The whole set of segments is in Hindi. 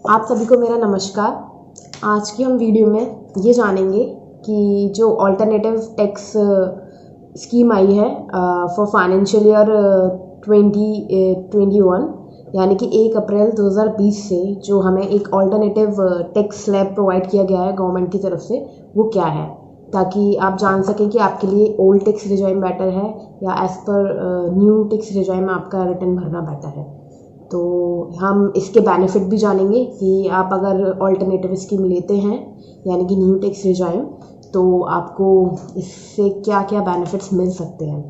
आप सभी को मेरा नमस्कार। आज की हम वीडियो में ये जानेंगे कि जो अल्टरनेटिव टैक्स स्कीम आई है फॉर फाइनेंशियल ईयर 2021 यानी कि 1 अप्रैल 2020 से जो हमें एक अल्टरनेटिव टैक्स स्लैब प्रोवाइड किया गया है गवर्नमेंट की तरफ से, वो क्या है, ताकि आप जान सकें कि आपके लिए ओल्ड टैक्स रिजाइम बेटर है या as per new tax regime आपका रिटर्न भरना बेटर है। तो हम इसके बेनिफिट भी जानेंगे कि आप अगर अल्टरनेटिव स्कीम लेते हैं यानी कि न्यू टैक्स रिजाइम, तो आपको इससे क्या क्या बेनिफिट्स मिल सकते हैं।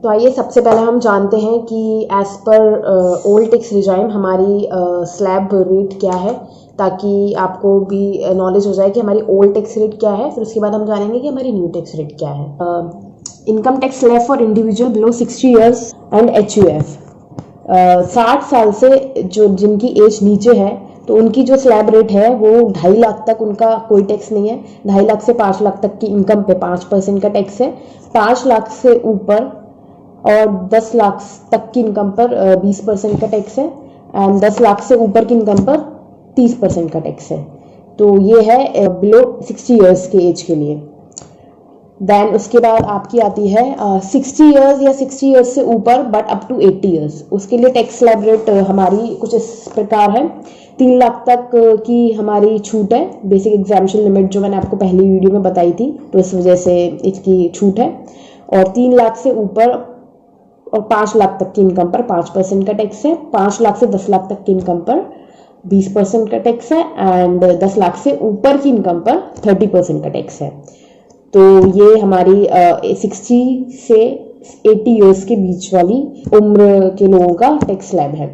तो आइए सबसे पहले हम जानते हैं कि as per old tax regime हमारी स्लैब रेट क्या है, ताकि आपको भी नॉलेज हो जाए कि हमारी ओल्ड टैक्स रेट क्या है। फिर उसके बाद हम जानेंगे कि हमारी न्यू टैक्स रेट क्या है। Income tax slab for individual below 60 years and HUF 60 साल से जो जिनकी एज नीचे है, तो उनकी जो स्लैब रेट है वो 2.5 लाख तक उनका कोई टैक्स नहीं है। 2.5 लाख से 5 लाख तक की इनकम पे 5% का टैक्स है। 5 लाख से ऊपर और 10 लाख तक की इनकम पर 20% का टैक्स है एंड 10 लाख से ऊपर की इनकम पर 30% का टैक्स है। तो ये है बिलो 60 ईयर्स के एज के लिए। देन उसके बाद आपकी आती है 60 ईयर्स या 60 ईयर्स से ऊपर बट अप टू 80 ईयर्स। उसके लिए टैक्स स्लैब रेट हमारी कुछ इस प्रकार है। 3 लाख तक की हमारी छूट है, बेसिक एग्जामिशन लिमिट जो मैंने आपको पहली वीडियो में बताई थी, तो इस वजह से इसकी छूट है। और 3 लाख से ऊपर और 5 लाख तक की इनकम पर 5% का टैक्स है। 5 लाख से 10 लाख तक की इनकम पर 20% का टैक्स है एंड 10 लाख से ऊपर की इनकम पर 30% का टैक्स है। तो ये हमारी 60 से 80 ईयर्स के बीच वाली उम्र के लोगों का टैक्स स्लैब है।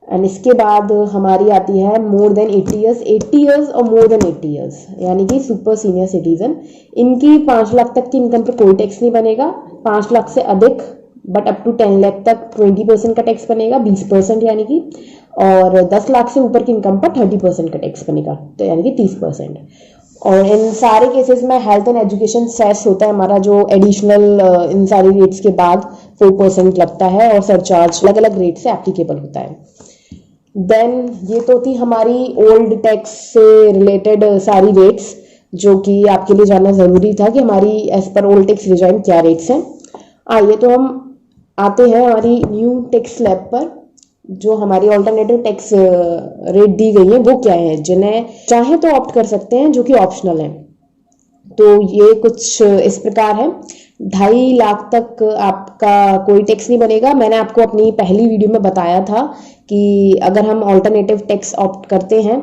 एंड इसके बाद हमारी आती है मोर देन 80 ईयर्स, 80 ईयर्स और मोर देन 80 ईयर्स यानी कि सुपर सीनियर सिटीजन। इनकी 5 लाख तक की इनकम पर कोई टैक्स नहीं बनेगा। 5 लाख से अधिक बट अप टू 10 लाख तक 20% का टैक्स बनेगा, 20% यानी कि। और 10 लाख से ऊपर की इनकम पर 30% का टैक्स बनेगा, तो यानी कि 30%। और इन सारे केसेस में हेल्थ एंड एजुकेशन सेस होता है हमारा, जो एडिशनल इन सारी रेट्स के बाद 4% लगता है और सरचार्ज अलग अलग रेट से एप्लीकेबल होता है। देन ये तो थी हमारी ओल्ड टैक्स से रिलेटेड सारी रेट्स, जो कि आपके लिए जानना ज़रूरी था कि हमारी as per old tax regime क्या रेट्स हैं। आइए तो हम आते हैं हमारी न्यू टैक्स स्लैब पर। जो हमारी ऑल्टरनेटिव टैक्स रेट दी गई है वो क्या है, जिन्हें चाहे तो ऑप्ट कर सकते हैं, जो कि ऑप्शनल है। तो ये कुछ इस प्रकार है। 2.5 लाख तक आपका कोई टैक्स नहीं बनेगा। मैंने आपको अपनी पहली वीडियो में बताया था कि अगर हम ऑल्टरनेटिव टैक्स ऑप्ट करते हैं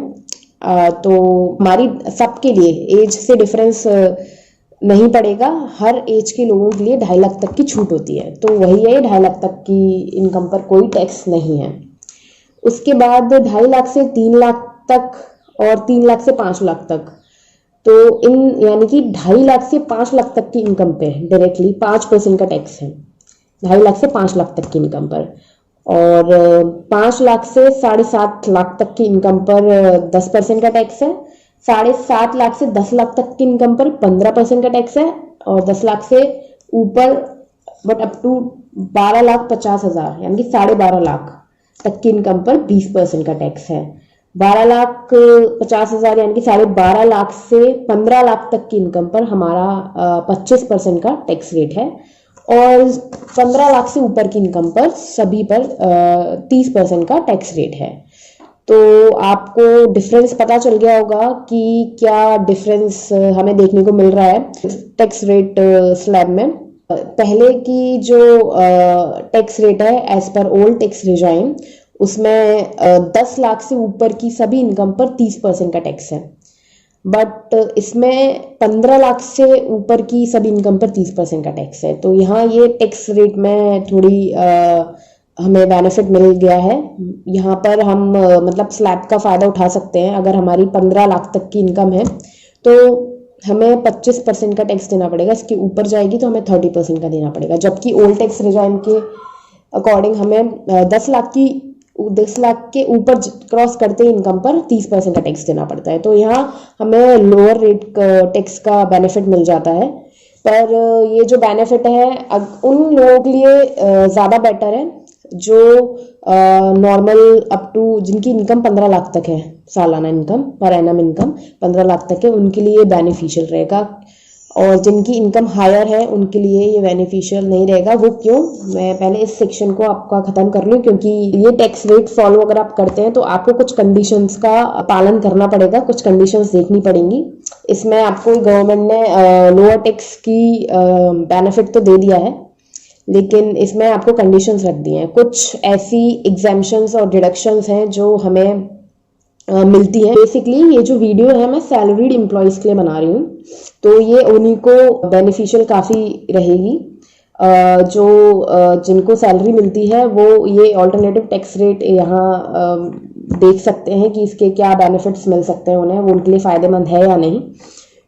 तो हमारी सबके लिए एज से डिफरेंस नहीं पड़ेगा। हर एज के लोगों के लिए 2.5 लाख तक की छूट होती है। तो वही है, 2.5 लाख तक की इनकम पर कोई टैक्स नहीं है। उसके बाद 2.5 लाख से 3 लाख तक और 3 लाख से 5 लाख तक, तो इन यानी कि 2.5 लाख से 5 लाख तक की इनकम पे डायरेक्टली 5% का टैक्स है। 2.5 लाख से 5 लाख तक की इनकम पर। और 5 लाख से 7.5 लाख तक की इनकम पर 10% का टैक्स है। 7.5 लाख से 10 लाख तक की इनकम पर 15% का टैक्स है। और 10 लाख से ऊपर बट अप टू 12,50,000 यानी कि 12.5 लाख तक की इनकम पर 20% का टैक्स है। 12,50,000 यानी कि 12.5 लाख से 15 लाख तक की इनकम पर हमारा 25% का टैक्स रेट है। और 15 लाख से ऊपर की इनकम पर सभी पर 30% का टैक्स रेट है। तो आपको डिफरेंस पता चल गया होगा कि क्या डिफरेंस हमें देखने को मिल रहा है टैक्स रेट स्लैब में। पहले की जो टैक्स रेट है as per old tax regime, उसमें 10 लाख से ऊपर की सभी इनकम पर 30% का टैक्स है। बट इसमें 15 लाख से ऊपर की सभी इनकम पर 30% का टैक्स है। तो यहाँ ये टैक्स रेट में थोड़ी हमें बेनिफिट मिल गया है। यहाँ पर हम मतलब स्लैब का फ़ायदा उठा सकते हैं। अगर हमारी 15 लाख तक की इनकम है तो हमें 25% का टैक्स देना पड़ेगा। इसके ऊपर जाएगी तो हमें 30% का देना पड़ेगा। जबकि ओल्ड टैक्स रिजाइम के अकॉर्डिंग हमें 10 लाख के ऊपर क्रॉस करते ही इनकम पर 30% का टैक्स देना पड़ता है। तो यहाँ हमें लोअर रेट टैक्स का बेनिफिट मिल जाता है। पर ये जो बेनिफिट है उन लोगों के लिए ज़्यादा बेटर है जो नॉर्मल अप टू जिनकी इनकम 15 लाख तक है, सालाना income per annum income 15 lakh तक है, उनके लिए बेनिफिशियल रहेगा। और जिनकी इनकम हायर है उनके लिए ये बेनिफिशियल नहीं रहेगा। वो क्यों, मैं पहले इस सेक्शन को आपका खत्म कर लूँ, क्योंकि ये टैक्स रेट फॉलो अगर आप करते हैं तो आपको कुछ कंडीशंस का पालन करना पड़ेगा, कुछ कंडीशंस देखनी पड़ेंगी। इसमें आपको गवर्नमेंट ने लोअर टैक्स की बेनिफिट तो दे दिया है, लेकिन इसमें आपको कंडीशंस रख दी हैं। कुछ ऐसी एग्जाम्पशंस और डिडक्शंस हैं जो हमें मिलती है। बेसिकली ये जो वीडियो है मैं सैलरीड एम्प्लॉयज़ के लिए बना रही हूँ, तो ये उन्हीं को बेनिफिशियल काफ़ी रहेगी। जो जिनको सैलरी मिलती है वो ये ऑल्टरनेटिव टैक्स रेट यहाँ देख सकते हैं कि इसके क्या बेनिफिट्स मिल सकते हैं उन्हें, वो उनके लिए फ़ायदेमंद है या नहीं।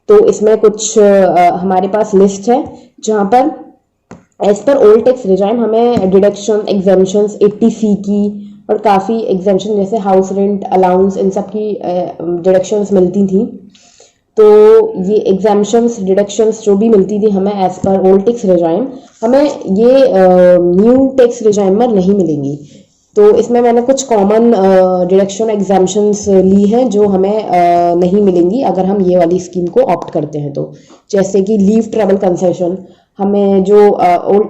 तो इसमें कुछ हमारे पास लिस्ट है जहाँ पर as per old tax regime हमें डिडक्शन एग्जाम्पशंस 80C की और काफ़ी एग्जाम्पशन जैसे हाउस रेंट अलाउंस इन सब की डिडक्शंस मिलती थी। तो ये एग्जाम्पशंस डिडक्शंस जो भी मिलती थी हमें as per old tax regime, हमें ये न्यू टैक्स रिजाइम में नहीं मिलेंगी। तो इसमें मैंने कुछ कॉमन डिडक्शन एग्जाम्पशंस ली हैं जो हमें नहीं मिलेंगी अगर हम ये वाली स्कीम को ऑप्ट करते हैं। तो जैसे कि लीव ट्रैवल कंसेशन, हमें जो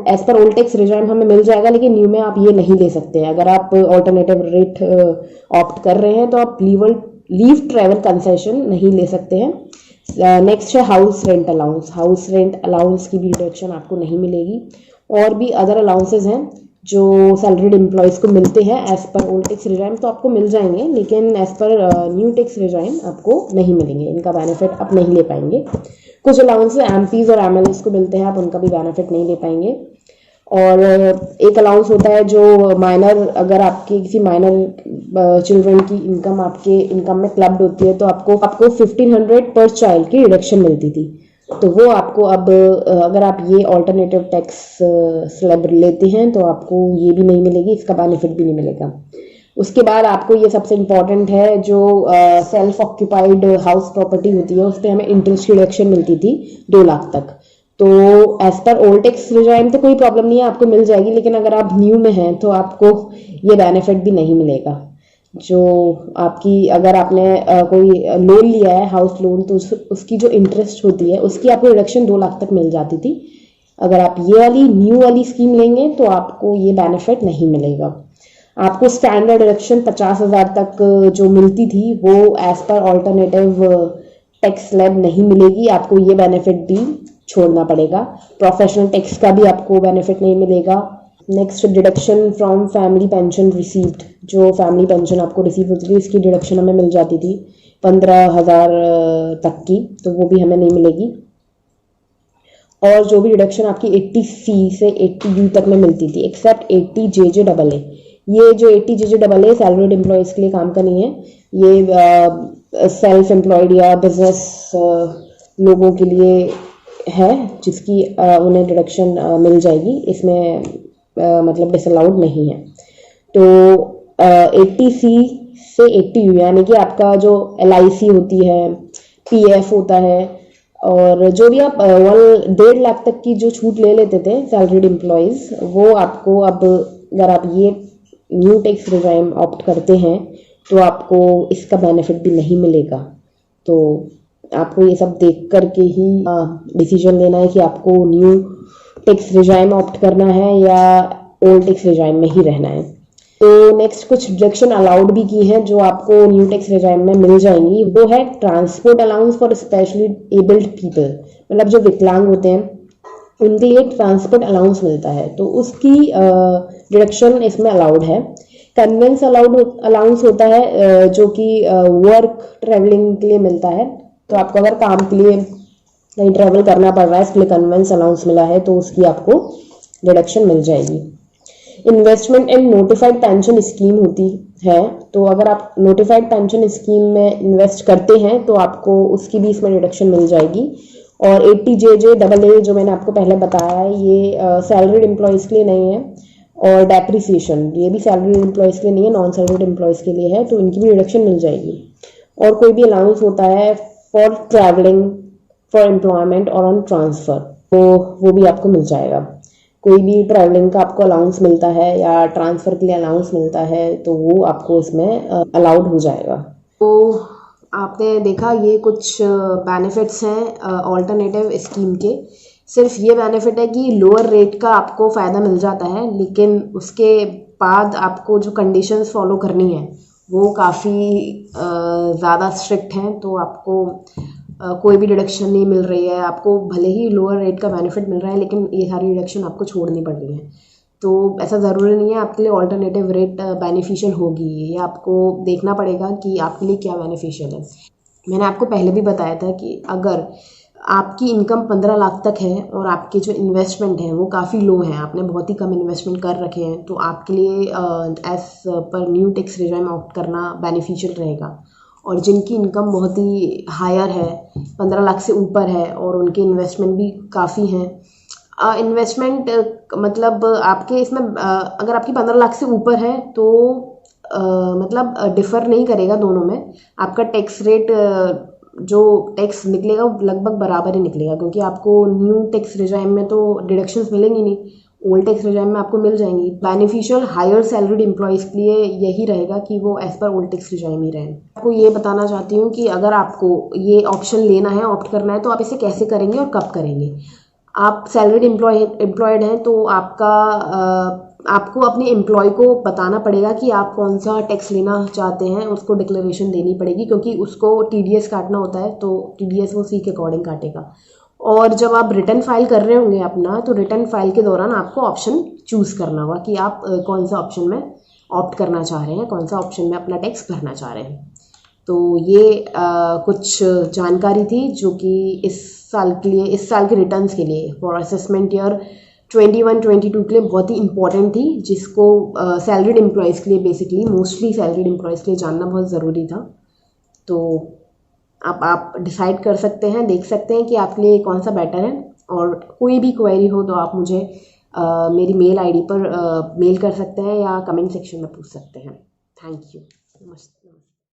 as per old tax regime हमें मिल जाएगा, लेकिन न्यू में आप ये नहीं ले सकते हैं। अगर आप ऑल्टरनेटिव रेट ऑप्ट कर रहे हैं तो आप लीव ट्रैवल कंसेशन नहीं ले सकते हैं। नेक्स्ट है house rent allowance, house rent allowance की भी डिडक्शन आपको नहीं मिलेगी। और भी अदर अलाउंसेज हैं जो सैलरीड एम्प्लॉयज़ को मिलते हैं as per old tax regime, तो आपको मिल जाएंगे, लेकिन as per new tax regime आपको नहीं मिलेंगे, इनका बेनिफिट आप नहीं ले पाएंगे। कुछ अलाउंस एमपीज और एमएलएस को मिलते हैं, आप उनका भी बेनिफिट नहीं ले पाएंगे। और एक अलाउंस होता है जो माइनर, अगर आपके किसी माइनर चिल्ड्रन की इनकम आपके इनकम में क्लब्ड होती है तो आपको 1500 पर चाइल्ड की रिडक्शन मिलती थी। तो वो आपको अब अगर आप ये ऑल्टरनेटिव टैक्स स्लैब लेते हैं तो आपको ये भी नहीं मिलेगी, इसका बेनिफिट भी नहीं मिलेगा। उसके बाद आपको ये सबसे इम्पॉर्टेंट है, जो सेल्फ ऑक्यूपाइड हाउस प्रॉपर्टी होती है उस पर हमें इंटरेस्ट की रिडक्शन मिलती थी 2 लाख तक। तो as per old tax regime तो कोई प्रॉब्लम नहीं है, आपको मिल जाएगी, लेकिन अगर आप न्यू में हैं तो आपको ये बेनिफिट भी नहीं मिलेगा। जो आपकी अगर आपने कोई लोन लिया है हाउस लोन, तो उसकी जो इंटरेस्ट होती है उसकी आपको रिडक्शन 2 लाख तक मिल जाती थी। अगर आप ये वाली न्यू वाली स्कीम लेंगे तो आपको ये बेनिफिट नहीं मिलेगा। आपको स्टैंडर्ड डिडक्शन 50,000 तक जो मिलती थी वो as per alternative tax slab नहीं मिलेगी, आपको ये बेनिफिट भी छोड़ना पड़ेगा। प्रोफेशनल टैक्स का भी आपको बेनिफिट नहीं मिलेगा। Next deduction from family pension received, जो फैमिली पेंशन आपको रिसीव होती थी इसकी डिडक्शन हमें मिल जाती थी 15,000 तक की, तो वो भी हमें नहीं मिलेगी। और जो भी डिडक्शन आपकी 80C से 80U तक में मिलती थी एक्सेप्ट 80JJAA, ये जो 80JJAA सैलरीड एम्प्लॉयज़ के लिए काम का नहीं है, ये सेल्फ एम्प्लॉयड या बिजनेस लोगों के लिए है जिसकी उन्हें डिडक्शन मिल जाएगी, इसमें मतलब डिसअलाउड नहीं है। तो 80C से 80U यानी कि आपका जो LIC होती है, PF होता है, और जो भी आप 1.5 लाख तक की जो छूट ले लेते थे सैलरीड एम्प्लॉयज़, वो आपको अब अगर आप ये न्यू टैक्स रिजाइम ऑप्ट करते हैं तो आपको इसका बेनिफिट भी नहीं मिलेगा। तो आपको ये सब देख करके ही डिसीजन लेना है कि आपको न्यू टैक्स रिजाइम ऑप्ट करना है या ओल्ड टैक्स रिजाइम में ही रहना है। तो नेक्स्ट कुछ डिडक्शन अलाउड भी की है जो आपको न्यू टैक्स रिजाइम में मिल जाएंगी, वो है transport allowance for specially abled people, मतलब जो विकलांग होते हैं उनके लिए ट्रांसपोर्ट अलाउंस मिलता है, तो उसकी डिडक्शन इसमें अलाउड है। कन्वेंस अलाउंस होता है जो कि वर्क ट्रेवलिंग के लिए मिलता है, तो आपको अगर काम के लिए कहीं ट्रैवल करना पड़ रहा है इसके लिए कन्वेंस अलाउंस मिला है तो उसकी आपको डिडक्शन मिल जाएगी। Investment in notified pension scheme होती है, तो अगर आप नोटिफाइड पेंशन स्कीम में इन्वेस्ट करते हैं तो आपको उसकी भी इसमें डिडक्शन मिल जाएगी। और 80JJAA जो मैंने आपको पहले बताया है ये सैलरीड एम्प्लॉयज़ के लिए नहीं है, और डेप्रिसिएशन ये भी सैलरीड एम्प्लॉयज़ के लिए नहीं है, नॉन सैलरीड एम्प्लॉयज़ के लिए है, तो इनकी भी डिडक्शन मिल जाएगी। और कोई भी अलाउंस होता है फॉर ट्रैवलिंग फॉर एम्प्लॉयमेंट और ऑन ट्रांसफ़र, तो वो भी आपको मिल जाएगा। कोई भी ट्रैवलिंग का आपको अलाउंस मिलता है या ट्रांसफ़र के लिए अलाउंस मिलता है तो वो आपको इसमें अलाउड हो जाएगा। तो आपने देखा ये कुछ बेनिफिट्स हैं ऑल्टरनेटिव स्कीम के। सिर्फ ये बेनिफिट है कि लोअर रेट का आपको फ़ायदा मिल जाता है, लेकिन उसके बाद आपको जो कंडीशंस फॉलो करनी है वो काफ़ी ज़्यादा स्ट्रिक्ट हैं। तो आपको कोई भी डिडक्शन नहीं मिल रही है, आपको भले ही लोअर रेट का बेनिफिट मिल रहा है लेकिन ये सारी डिडक्शन आपको छोड़नी पड़ रही है। तो ऐसा ज़रूरी नहीं है आपके लिए ऑल्टरनेटिव रेट बेनिफिशियल होगी, ये आपको देखना पड़ेगा कि आपके लिए क्या बेनिफिशियल है। मैंने आपको पहले भी बताया था कि अगर आपकी इनकम 15 लाख तक है और आपके जो इन्वेस्टमेंट हैं वो काफ़ी लो हैं, आपने बहुत ही कम इन्वेस्टमेंट कर रखे हैं, तो आपके लिए as per new tax regime opt करना बेनिफिशियल रहेगा। और जिनकी इनकम बहुत ही हायर है, 15 लाख से ऊपर है और उनके इन्वेस्टमेंट भी काफ़ी हैं, इन्वेस्टमेंट मतलब आपके इसमें अगर आपकी 15 लाख से ऊपर है तो मतलब डिफ़र नहीं करेगा दोनों में। आपका टैक्स रेट जो टैक्स निकलेगा वो लगभग बराबर ही निकलेगा, क्योंकि आपको न्यू टैक्स रिजाइम में तो डिडक्शंस मिलेंगी नहीं, ओल्ड टैक्स रिजाइम में आपको मिल जाएंगी। बेनिफिशियल हायर सैलरीड एम्प्लॉयज़ के लिए यही रहेगा कि वो as per old tax regime ही रहें। आपको ये बताना चाहती हूँ कि अगर आपको ये ऑप्शन लेना है, ऑप्ट करना है, तो आप इसे कैसे करेंगे और कब करेंगे। आप सैलरीड एम्प्लॉयड हैं तो आपको अपने एम्प्लॉय को बताना पड़ेगा कि आप कौन सा टैक्स लेना चाहते हैं, उसको डिक्लेरेशन देनी पड़ेगी, क्योंकि उसको टीडीएस काटना होता है, तो टीडीएस वो सी के अकॉर्डिंग काटेगा। और जब आप रिटर्न फाइल कर रहे होंगे अपना, तो रिटर्न फाइल के दौरान आपको ऑप्शन चूज़ करना होगा कि आप कौन सा ऑप्शन में ऑप्ट करना चाह रहे हैं, कौन सा ऑप्शन में अपना टैक्स भरना चाह रहे हैं। तो ये कुछ जानकारी थी जो कि इस साल के रिटर्न्स के लिए फॉर असेसमेंट ईयर 21-22 के लिए बहुत ही इंपॉर्टेंट थी, जिसको सैलरीड एम्प्लॉयज़ के लिए बेसिकली मोस्टली सैलरीड एम्प्लॉयज़ के लिए जानना बहुत ज़रूरी था। तो आप डिसाइड कर सकते हैं, देख सकते हैं कि आपके लिए कौन सा बेटर है। और कोई भी क्वेरी हो तो आप मुझे मेरी मेल आईडी पर मेल कर सकते हैं या कमेंट सेक्शन में पूछ सकते हैं। Thank you. नमस्ते।